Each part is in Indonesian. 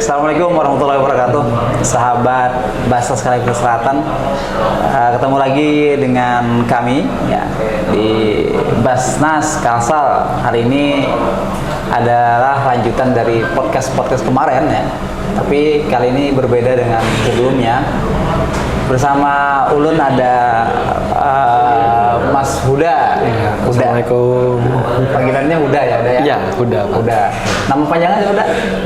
Assalamualaikum warahmatullahi wabarakatuh, sahabat Basnas Kalimantan Selatan. Ketemu lagi dengan kami ya di Basnas Kalsel. Hari ini adalah lanjutan dari podcast kemarin ya. Tapi kali ini berbeda dengan sebelumnya. Bersama Ulun ada Mas Huda. Ya, Assalamualaikum. Panggilannya Huda ya, Huda ya? Iya, Huda. Huda. Nama panjangnya Huda?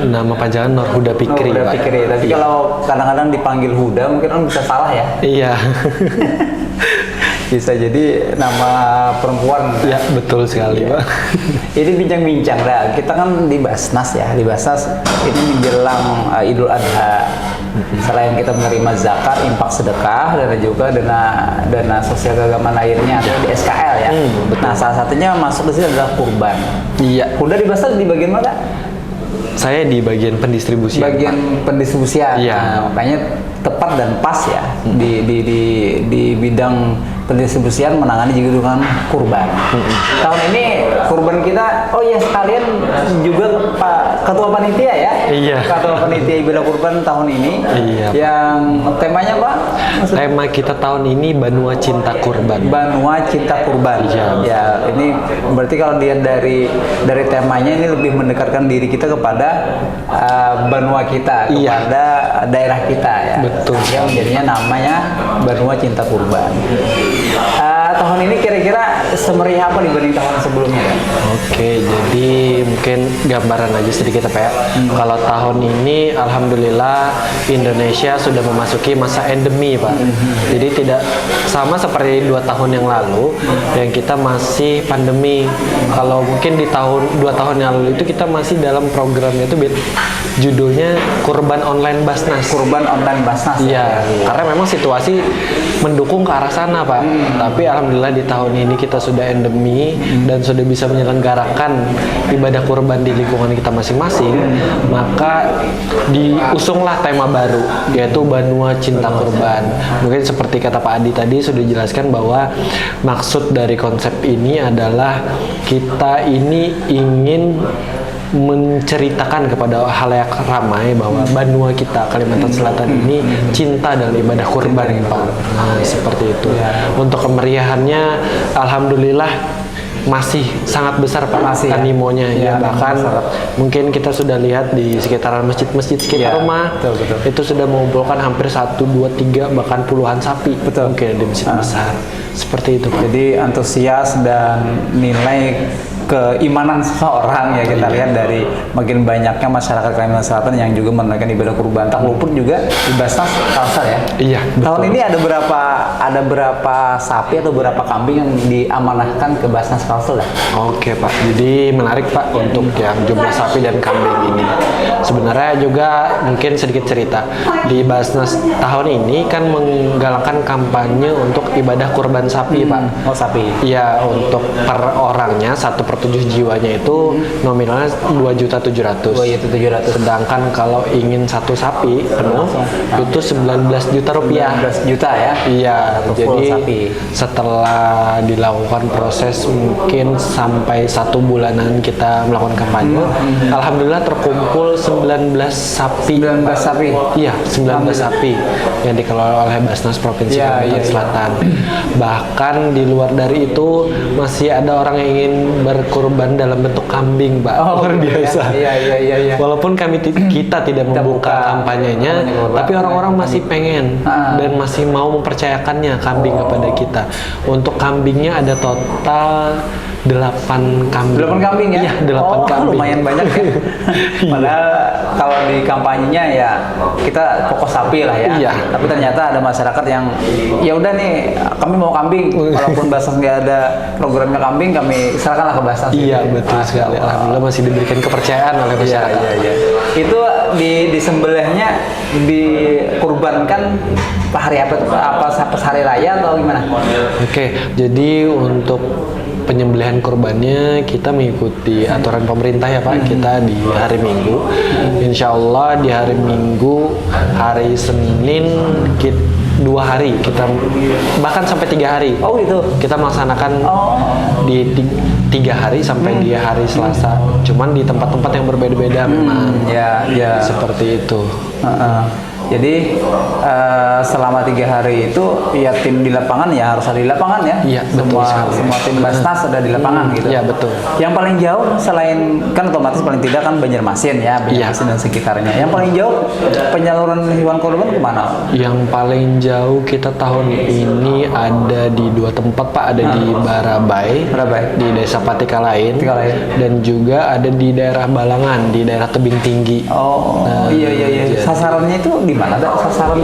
Nama panjangan Nur Huda Fikri. Huda Fikri. Tapi iya. Kalau kadang-kadang dipanggil Huda, mungkin orang bisa salah ya? Iya. Bisa jadi nama perempuan. Ya, betul sekali, Pak. Ini bincang-bincang dah. Kita kan di Basnas ya, di Basnas ini menjelang Idul Adha. Selain kita menerima zakat, infak sedekah, dan juga dana sosial keagamaan lainnya atau di SKL ya. Nah, salah satunya masuk di sini adalah kurban. Iya. Udah di Basnas di bagian mana? Saya di bagian pendistribusian. Bagian pendistribusian. Iya. Nah, makanya tepat dan pas ya di bidang pendistribusian menangani juga dengan kurban. Tahun ini kurban kita, oh ya sekalian juga Pak Ketua Panitia ya. Iya. Ketua Panitia Ibadah Kurban tahun ini. Iya. Yang temanya Pak? Tema kita tahun ini Banua Cinta Kurban. Banua Cinta Kurban. Iya. Ya, ini berarti kalau dilihat dari temanya ini lebih mendekatkan diri kita kepada Banua kita, Iya. kepada daerah kita ya. Betul. Yang jadinya namanya Banua Cinta Kurban. Tahun ini kira-kira semeriah apa dibanding tahun sebelumnya? Oke, jadi mungkin gambaran aja sedikit Pak ya. Kalau tahun ini Alhamdulillah Indonesia sudah memasuki masa endemi Pak. Jadi tidak sama seperti 2 tahun yang lalu yang kita masih pandemi. Kalau mungkin di 2 tahun yang lalu itu kita masih dalam programnya itu judulnya Kurban Online Basnas. Kurban Online Basnas. Iya, karena memang situasi mendukung ke arah sana Pak. Tapi alhamdulillah di tahun ini kita sudah endemi dan sudah bisa menyelenggarakan ibadah kurban di lingkungan kita masing-masing. Maka diusunglah tema baru yaitu Banua Cinta Kurban. Mungkin seperti kata Pak Adi tadi sudah dijelaskan bahwa maksud dari konsep ini adalah kita ini ingin menceritakan kepada halayak ramai bahwa Banua kita Kalimantan Selatan ini cinta dalam ibadah kurban Pak. Nah, seperti itu. Untuk kemeriahannya alhamdulillah masih sangat besar Pak animonya ya, bahkan mungkin kita sudah lihat di sekitaran masjid-masjid sekitar rumah betul. Itu sudah mengumpulkan hampir 1, 2, 3 bahkan puluhan sapi mungkin di masjid besar seperti itu Pak. Jadi antusias dan nilai keimanan seseorang ya kita lihat dari makin banyaknya masyarakat Kalimantan Selatan yang juga menunaikan ibadah kurban. Tak luput juga di Basnas Kalsel ya. Iya, betul. Tahun ini ada berapa sapi atau berapa kambing yang diamanahkan ke Basnas Kalsel ya? Oke Pak, jadi menarik Pak untuk yang jumlah sapi dan kambing ini. Sebenarnya juga mungkin sedikit cerita di Basnas tahun ini kan menggalakkan kampanye untuk ibadah kurban sapi Pak. Oh sapi. Iya, untuk per orangnya 1/7 jiwanya itu nominalnya 2.700.000. 2.700.000. Sedangkan kalau ingin 1 sapi penuh itu 19 juta rupiah. 19 juta ya? Iya, jadi sapi. setelah dilakukan proses mungkin sampai 1 bulanan kita melakukan kampanye, alhamdulillah terkumpul 19 sapi. 19 sapi? Iya, 19 sapi yang dikelola oleh Basnas Provinsi Kalimantan Selatan. Bahkan di luar dari itu masih ada orang yang ingin berkurban dalam bentuk kambing, Pak. Luar biasa. Iya. Walaupun kita tidak membuka kampanyenya, tapi orang-orang masih pengen dan masih mau mempercayakannya kambing kepada kita. Untuk kambingnya ada total 8 kambing. 8 kambing ya? Iya, 8 kambing. Lumayan banyak ya. Padahal kalau di kampanyenya ya kita pokok sapi lah ya. Iya. Tapi ternyata ada masyarakat yang ya udah nih kami mau kambing. Walaupun Basnas nggak ada programnya kambing, kami serahkanlah ke Basnas. Iya, betul sekali. Alhamdulillah masih diberikan kepercayaan oleh masyarakat. Iya. Itu disembelihnya dikurbankan hari apa? Apa hari raya atau gimana? Oke, jadi untuk penyembelihan kurbannya kita mengikuti aturan pemerintah ya Pak. Kita di hari Minggu. Insya Allah di hari Minggu, hari Senin kita 2 hari, kita bahkan sampai 3 hari. Oh gitu. Kita melaksanakan di 3 hari sampai di hari Selasa. Cuman di tempat-tempat yang berbeda-beda memang. Ya, ya. Seperti itu. Jadi selama 3 hari itu ya tim di lapangan ya harus ada di lapangan ya. Iya, betul sekali. Semua tim Basnas ada di lapangan gitu. Iya, betul. Yang paling jauh selain kan otomatis paling tidak kan Banjarmasin ya, Banjarmasin dan sekitarnya. Yang paling jauh penyaluran hewan kurban kemana? Yang paling jauh kita tahun ini ada di 2 tempat Pak, ada di Barabai, di Desa Patikalain, dan juga ada di daerah Balangan, di daerah Tebing Tinggi. Iya. Sasarannya itu di mana ada sasaran?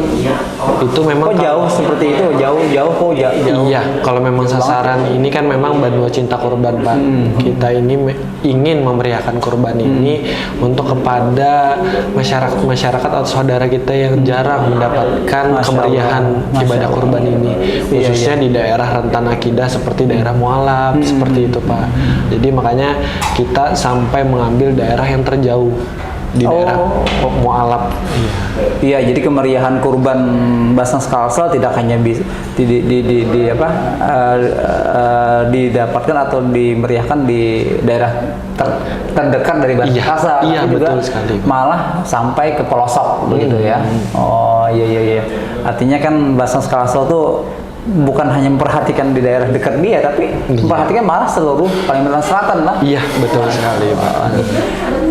Itu memang kok jauh seperti itu, jauh kok jauh. Iya, kalau memang sasaran ini kan memang Banua Cinta Kurban Pak. Kita ini ingin memeriahkan kurban ini untuk kepada masyarakat atau saudara kita yang jarang mendapatkan kemeriahan ibadah kurban ini, khususnya di daerah rentan akidah seperti daerah Mualaf, seperti itu Pak. Jadi makanya kita sampai mengambil daerah yang terjauh di daerah Mualaf. Iya, jadi kemeriahan kurban Basnas Kalsel tidak hanya bisa didapatkan atau dimeriahkan di daerah terdekat dari Basnas Kalsel, iya, tapi juga betul sekali. malah sampai ke pelosok begitu ya. Oh iya. Artinya kan Basnas Kalsel tuh bukan hanya memperhatikan di daerah dekat dia, tapi memperhatikan malah seluruh Kalimantan Selatan lah. Iya, betul sekali Pak.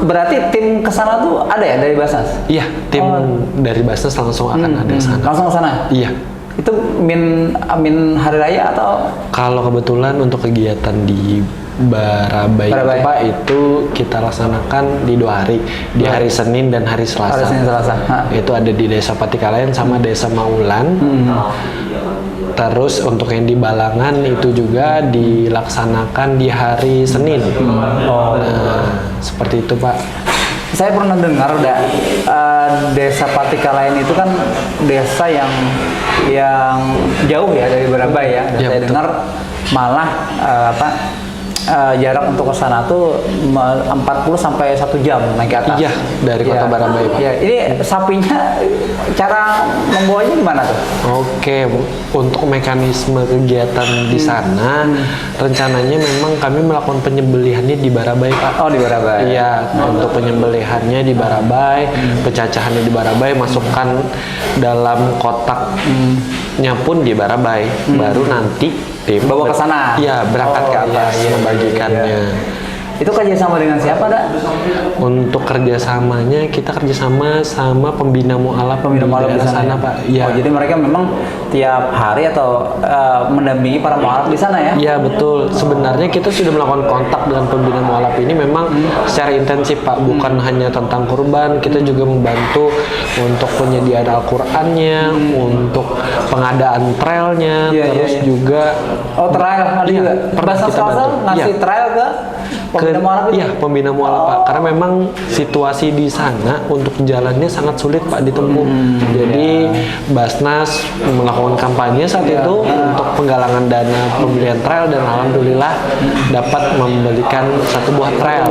Berarti tim kesana tuh ada ya dari Basnas? Iya, tim dari Basnas langsung akan ada ke sana. Langsung ke sana? Iya. Itu amin hari raya atau? Kalau kebetulan untuk kegiatan di Barabai itu Pak, itu kita laksanakan di 2 hari, di hari Senin dan hari Selasa. Hari Senin Selasa. Itu ada di Desa Patikalain sama Desa Maulan. Terus untuk yang di Balangan itu juga dilaksanakan di hari Senin. Nah, seperti itu Pak. Saya pernah dengar Desa Patikalain itu kan desa yang jauh ya dari Barabai ya. Dan saya dengar malah jarak untuk ke sana tuh 40 sampai 1 jam naik ke atas. Iya, dari kota Barabai Pak. Iya, ini sapinya cara membawanya gimana tuh? Oke, untuk mekanisme kegiatan di sana rencananya memang kami melakukan penyembelihannya di Barabai Pak. Oh, di Barabai. Iya, untuk penyembelihannya di Barabai, pencacahannya di Barabai, masukkan dalam kotaknya pun di Barabai. Baru nanti tim bawa ke sana. Iya, berangkat ke atas membagikannya. Iya. Itu kerjasama dengan siapa, Dak? Untuk kerjasamanya kita kerjasama sama pembina mualaf di sana Pak. Ya. Oh, jadi mereka memang tiap hari atau mendampingi para mualaf di sana ya? Iya betul. Sebenarnya kita sudah melakukan kontak dengan pembina mualaf ini memang secara intensif Pak. Bukan hanya tentang kurban, kita juga membantu untuk penyediaan Al-Qur'annya, untuk pengadaan trailnya, terus juga trail ada juga. Pernah kita ngasih trail ke pembina mualaf itu? Iya, pembina mualaf Pak. Karena memang situasi di sana untuk jalannya sangat sulit Pak ditempuh. Jadi Basnas melakukan kampanye saat itu untuk penggalangan dana pembelian trail dan alhamdulillah dapat membelikan 1 buah trail.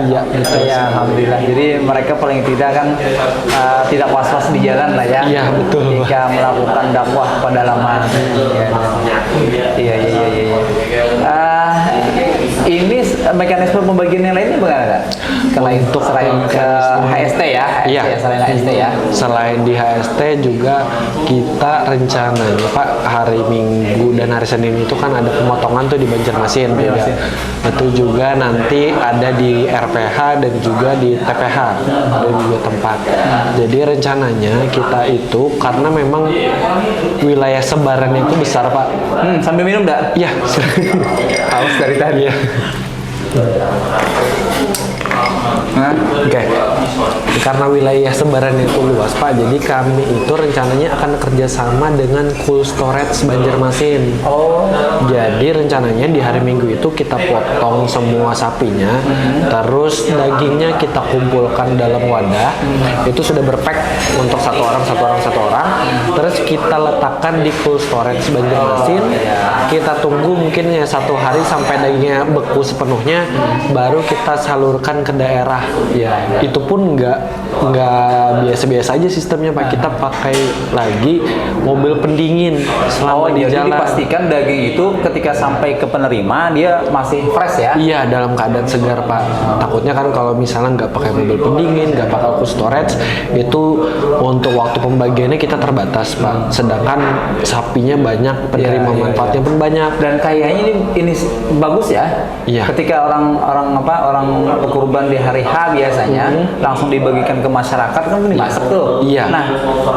Iya, betul. Ya, alhamdulillah. Jadi mereka paling tidak kan tidak was-was di jalan lah ya. Iya, betul. Jika melakukan dakwah pedalaman. Iya. Ini mekanisme pembagian yang lainnya bagaimana? Untuk selain ke HST ya? Iya. Selain HST ya? Selain di HST juga kita rencananya Pak, hari Minggu dan hari Senin itu kan ada pemotongan tuh di Banjarmasin juga. Itu juga nanti ada di RPH dan juga di TPH, ada 2 tempat. Jadi rencananya kita itu karena memang wilayah sebarannya itu besar Pak. Sambil minum dak? Iya. Haus dari tadi. Iya. Hah? Oke, karena wilayah sebarannya itu luas Pak, jadi kami itu rencananya akan kerjasama dengan Cold Storage Banjarmasin. Oh. Jadi rencananya di hari Minggu itu kita potong semua sapinya, terus dagingnya kita kumpulkan dalam wadah, itu sudah berpack untuk satu orang, terus kita letakkan di Cold Storage Banjarmasin, kita tunggu mungkin ya 1 hari sampai dagingnya beku sepenuhnya, baru kita salurkan ke daerah. Ya, itu pun nggak biasa-biasa aja sistemnya Pak. Kita pakai lagi mobil pendingin selama di jadi jalan. dipastikan daging itu ketika sampai ke penerima dia masih fresh ya? Iya, dalam keadaan segar Pak. Takutnya kan kalau misalnya nggak pakai mobil pendingin, nggak pakai cold storage, itu untuk waktu pembagiannya kita terbatas Pak. Sedangkan sapinya banyak, penerima manfaatnya pun banyak. Dan kayaknya ini bagus ya. Iya. Ketika orang kurban di hari H biasanya langsung dibagikan ke masyarakat kan dimasak tuh. Iya. Nah,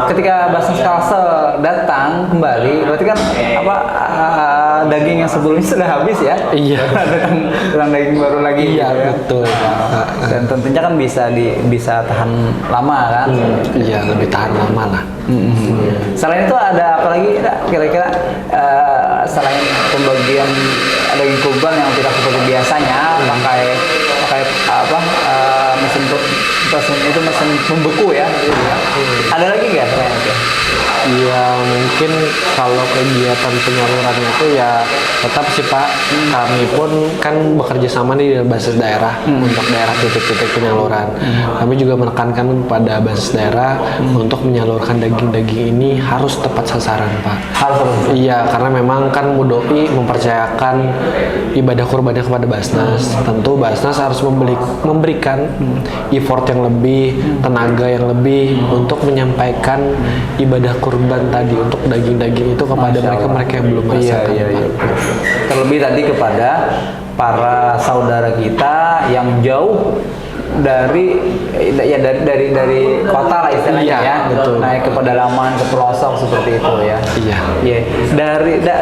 ketika Basnas Kalsel datang kembali, berarti kan daging yang sebelumnya sudah habis ya? Iya. datang daging baru lagi. Iya, gitu ya. betul. Dan tentunya kan bisa tahan lama kan? Iya, lebih tahan lama lah. Selain itu ada apa lagi kira-kira selain pembagian daging kurban yang tidak seperti biasanya pakai mesin pembeku ya? Ada lagi nggak selain itu? Ya mungkin kalau kegiatan penyalurannya itu ya tetap sih Pak, kami pun kan bekerja sama di basis daerah untuk daerah titik-titik penyaluran. Kami juga menekankan kepada basis daerah untuk menyalurkan daging-daging ini harus tepat sasaran Pak. Harus. Iya, karena memang kan Mudoi mempercayakan ibadah kurbannya kepada Basnas. Tentu Basnas harus memberikan effort yang lebih, tenaga yang lebih untuk menyampaikan ibadah kurban tadi untuk daging-daging itu kepada mereka yang belum merasakan. Iya. Terlebih tadi kepada para saudara kita yang jauh dari kota lah istilahnya Iya, ya, betul. naik ke pedalaman, ke pelosok seperti itu ya. Iya. Iya.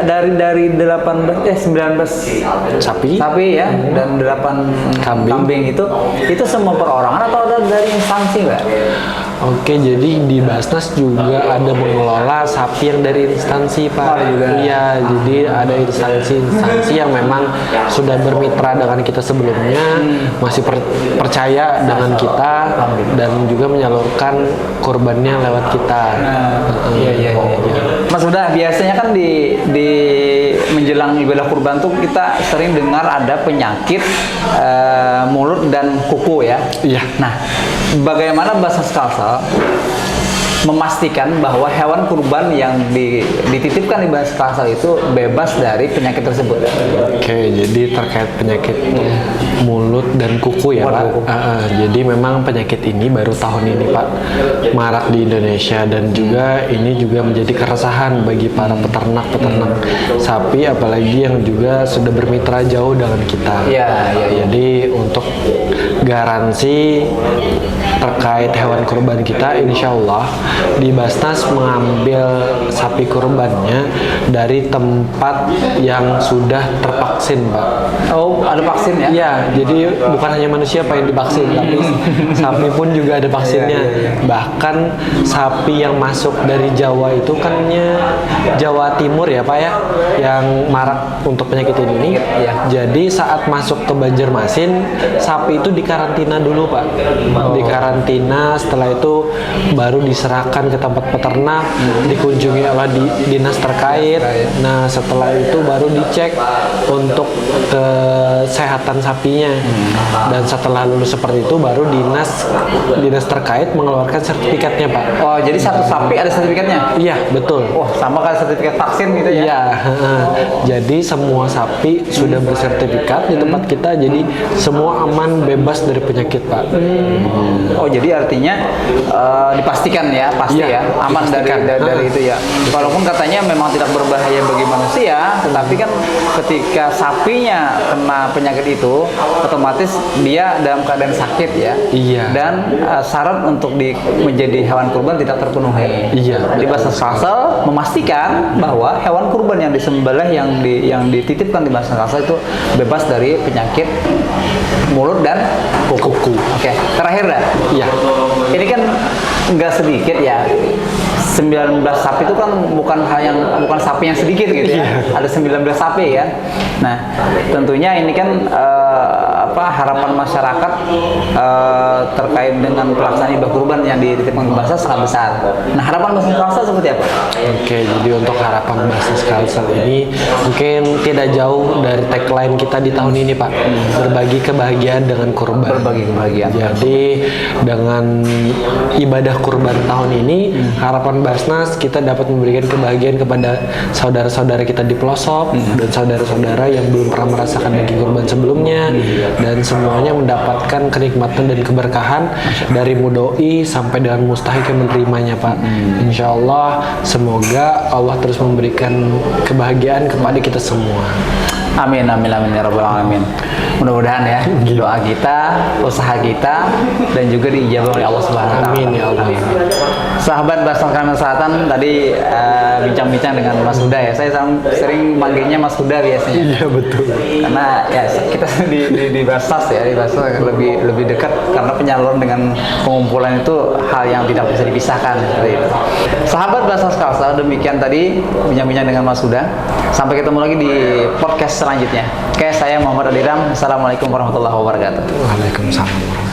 Dari 19 Sapi ya dan 8 kambing itu semua perorangan atau ada dari instansi Mbak? Oke, jadi di Basnas juga ada mengelola sapi yang dari instansi Pak. Iya, jadi ada instansi yang memang sudah bermitra dengan kita sebelumnya, masih percaya dengan kita dan juga menyalurkan kurbannya lewat kita. Iya. Mas udah biasanya kan di menjelang ibadah kurban tuh kita sering dengar ada penyakit mulut dan kuku ya. Iya. Nah, bagaimana Basnas Kalsel memastikan bahwa hewan kurban yang dititipkan di Basnas Kalsel itu bebas dari penyakit tersebut? Oke, jadi terkait penyakit mulut dan kuku ya Pak. Jadi memang penyakit ini baru tahun ini Pak marak di Indonesia, dan juga ini juga menjadi keresahan bagi para peternak sapi, apalagi yang juga sudah bermitra jauh dengan kita. Iya. Jadi untuk garansi terkait hewan kurban kita, insya Allah di Basnas mengambil sapi kurbannya dari tempat yang sudah tervaksin Pak. Oh, ada vaksin ya? Iya, jadi bukan hanya manusia Pak yang divaksin, tapi sapi pun juga ada vaksinnya. Bahkan sapi yang masuk dari Jawa itu kan Jawa Timur ya Pak ya, yang marak untuk penyakit ini. Jadi saat masuk ke Banjarmasin, sapi itu dikarantina dulu Pak. Dikarantina, setelah itu baru diserahkan ke tempat peternak, dikunjungi oleh dinas terkait. Nah, setelah itu baru dicek untuk kesehatan sapinya. Dan setelah lulus seperti itu baru dinas terkait mengeluarkan sertifikatnya Pak. Oh, jadi satu sapi ada sertifikatnya? Iya, betul. Wah, sama kayak sertifikat vaksin gitu ya? Iya. Jadi semua sapi sudah bersertifikat di tempat kita, jadi semua aman bebas dari penyakit Pak. Oh, jadi artinya dipastikan ya ya, pasti Iya, ya, aman dari dipastikan. itu ya. Walaupun katanya memang tidak berbahaya bagi manusia, tetapi kan ketika sapinya kena penyakit itu, otomatis dia dalam keadaan sakit ya. Iya. Dan syarat untuk menjadi hewan kurban tidak terpenuhi. Iya. Di Basnas Kalsel memastikan bahwa hewan kurban yang disembelih yang dititipkan di Basnas Kalsel itu bebas dari penyakit mulut dan kuku. Oke, terakhir dah. Iya. Ini kan nggak sedikit ya. 19 sapi itu kan bukan sapi yang sedikit gitu ya. Ada 19 sapi ya. Nah, tentunya ini kan harapan masyarakat terkait dengan pelaksanaan ibadah kurban yang dititipkan ke Basnas sangat besar. Nah, harapan Basnas Kalsel seperti apa? Oke, jadi untuk harapan Basnas Kalsel ini mungkin tidak jauh dari tagline kita di tahun ini, Pak. Berbagi kebahagiaan dengan kurban. Berbagi kebahagiaan. Jadi dengan ibadah kurban tahun ini, harapan Basnas kita dapat memberikan kebahagiaan kepada saudara-saudara kita di pelosok dan saudara-saudara yang belum pernah merasakan daging kurban sebelumnya, dan semuanya mendapatkan kenikmatan dan keberkahan dari mudoi sampai dengan mustahik yang menerimanya, Pak. Insya Allah, semoga Allah terus memberikan kebahagiaan kepada kita semua. Amin, amin, amin ya rabbal alamin. Mudah-mudahan ya doa kita, usaha kita, dan juga diijabah oleh Allah Subhanahu wa Ta'ala. Amin ya Allah. Sahabat Basnas Kalimantan Selatan, tadi bincang-bincang dengan Mas Huda ya. Saya sering manggilnya Mas Huda biasanya. Iya betul. Karena ya kita di Basnas ya, di Basnas lebih dekat karena penyaluran dengan pengumpulan itu hal yang tidak bisa dipisahkan seperti itu. Sahabat Basnas Kalsel, demikian tadi bincang-bincang dengan Mas Huda. Sampai ketemu lagi di podcast selanjutnya. Oke, saya Muhammad Adiram. Assalamualaikum warahmatullahi wabarakatuh. Waalaikumsalam.